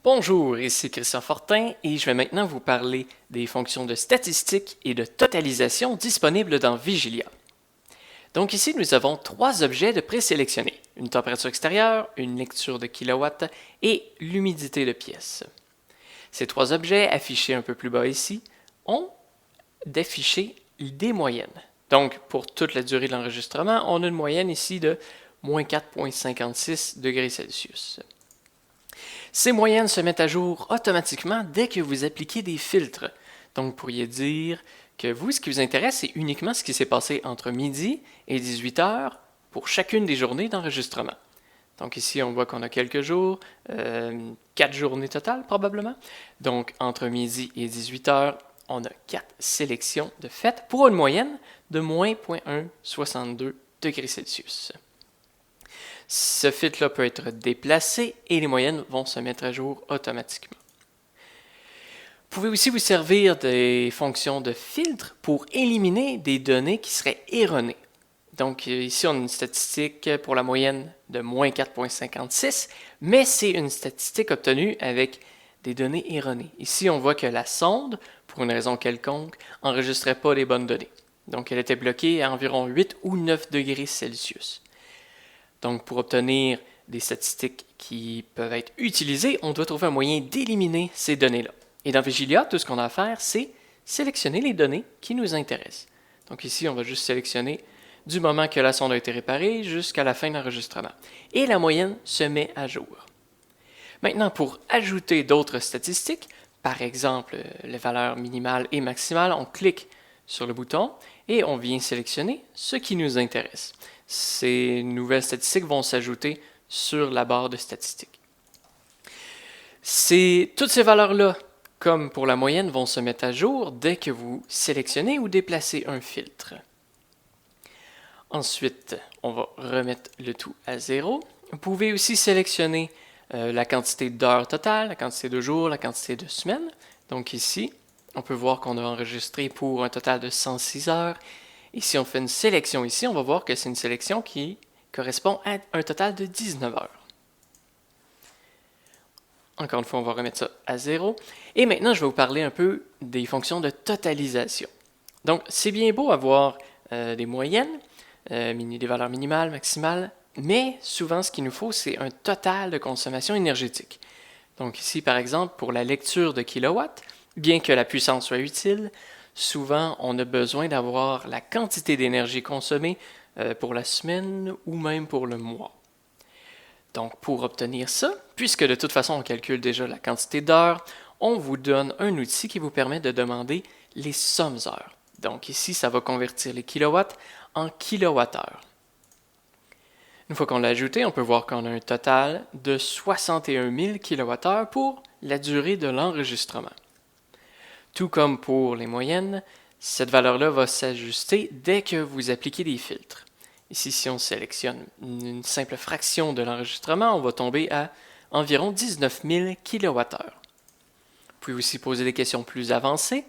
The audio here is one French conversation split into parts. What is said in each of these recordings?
Bonjour, ici Christian Fortin et je vais maintenant vous parler des fonctions de statistique et de totalisation disponibles dans Vigilia. Donc ici, nous avons trois objets de présélectionnés, une température extérieure, une lecture de kilowatts et l'humidité de pièce. Ces trois objets, affichés un peu plus bas ici, ont d'afficher des moyennes. Donc, pour toute la durée de l'enregistrement, on a une moyenne ici de moins 4,56 degrés Celsius. Ces moyennes se mettent à jour automatiquement dès que vous appliquez des filtres. Donc, vous pourriez dire que vous, ce qui vous intéresse, c'est uniquement ce qui s'est passé entre midi et 18 heures pour chacune des journées d'enregistrement. Donc ici, on voit qu'on a quelques jours, 4 journées totales probablement. Donc, entre midi et 18 heures, on a 4 sélections de fait pour une moyenne de moins 0,162 degrés Celsius. Ce filtre-là peut être déplacé et les moyennes vont se mettre à jour automatiquement. Vous pouvez aussi vous servir des fonctions de filtre pour éliminer des données qui seraient erronées. Donc ici, on a une statistique pour la moyenne de moins 4,56, mais c'est une statistique obtenue avec des données erronées. Ici, on voit que la sonde, pour une raison quelconque, n'enregistrait pas les bonnes données. Donc elle était bloquée à environ 8 ou 9 degrés Celsius. Donc, pour obtenir des statistiques qui peuvent être utilisées, on doit trouver un moyen d'éliminer ces données-là. Et dans Vigilia, tout ce qu'on a à faire, c'est sélectionner les données qui nous intéressent. Donc ici, on va juste sélectionner du moment que la sonde a été réparée jusqu'à la fin de l'enregistrement. Et la moyenne se met à jour. Maintenant, pour ajouter d'autres statistiques, par exemple les valeurs minimales et maximales, on clique sur le bouton et on vient sélectionner ce qui nous intéresse. Ces nouvelles statistiques vont s'ajouter sur la barre de statistiques. Toutes ces valeurs-là, comme pour la moyenne, vont se mettre à jour dès que vous sélectionnez ou déplacez un filtre. Ensuite, on va remettre le tout à 0. Vous pouvez aussi sélectionner la quantité d'heures totales, la quantité de jours, la quantité de semaines. Donc ici, on peut voir qu'on a enregistré pour un total de 106 heures. Et si on fait une sélection ici, on va voir que c'est une sélection qui correspond à un total de 19 heures. Encore une fois, on va remettre ça à 0. Et maintenant, je vais vous parler un peu des fonctions de totalisation. Donc, c'est bien beau avoir des moyennes, des valeurs minimales, maximales, mais souvent, ce qu'il nous faut, c'est un total de consommation énergétique. Donc ici, par exemple, pour la lecture de kilowatts, bien que la puissance soit utile, souvent, on a besoin d'avoir la quantité d'énergie consommée pour la semaine ou même pour le mois. Donc, pour obtenir ça, puisque de toute façon, on calcule déjà la quantité d'heures, on vous donne un outil qui vous permet de demander les sommes heures. Donc ici, ça va convertir les kilowatts en kilowattheures. Une fois qu'on l'a ajouté, on peut voir qu'on a un total de 61 000 kWh pour la durée de l'enregistrement. Tout comme pour les moyennes, cette valeur-là va s'ajuster dès que vous appliquez des filtres. Ici, si on sélectionne une simple fraction de l'enregistrement, on va tomber à environ 19 000 kWh. Vous pouvez aussi poser des questions plus avancées,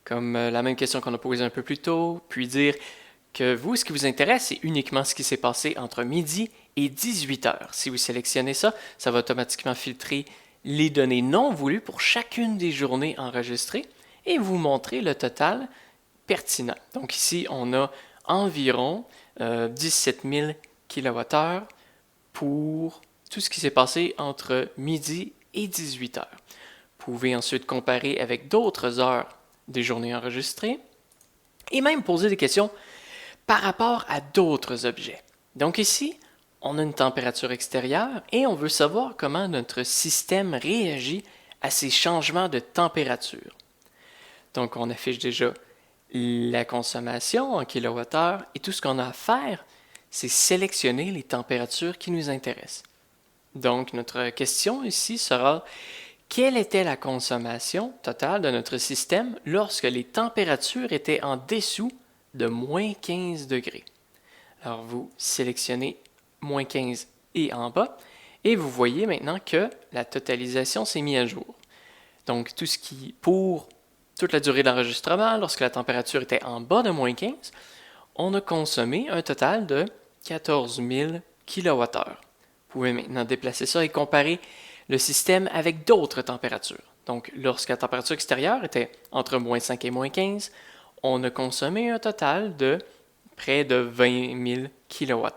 comme la même question qu'on a posée un peu plus tôt, puis dire que vous, ce qui vous intéresse, c'est uniquement ce qui s'est passé entre midi et 18 heures. Si vous sélectionnez ça, ça va automatiquement filtrer les données non voulues pour chacune des journées enregistrées et vous montrer le total pertinent. Donc ici, on a environ 17 000 kWh pour tout ce qui s'est passé entre midi et 18 heures. Vous pouvez ensuite comparer avec d'autres heures des journées enregistrées et même poser des questions par rapport à d'autres objets. Donc ici, on a une température extérieure et on veut savoir comment notre système réagit à ces changements de température. Donc on affiche déjà la consommation en kilowattheure et tout ce qu'on a à faire, c'est sélectionner les températures qui nous intéressent. Donc notre question ici sera: quelle était la consommation totale de notre système lorsque les températures étaient en dessous de moins 15 degrés? Alors vous sélectionnez moins 15 et en bas et vous voyez maintenant que la totalisation s'est mise à jour. Donc tout ce qui, pour toute la durée d'enregistrement, lorsque la température était en bas de moins 15, on a consommé un total de 14 000 kWh. Vous pouvez maintenant déplacer ça et comparer le système avec d'autres températures. Donc, lorsque la température extérieure était entre -5 et -15, on a consommé un total de près de 20 000 kWh.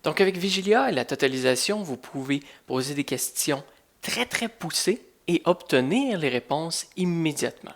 Donc, avec Vigilia et la totalisation, vous pouvez poser des questions très poussées et obtenir les réponses immédiatement.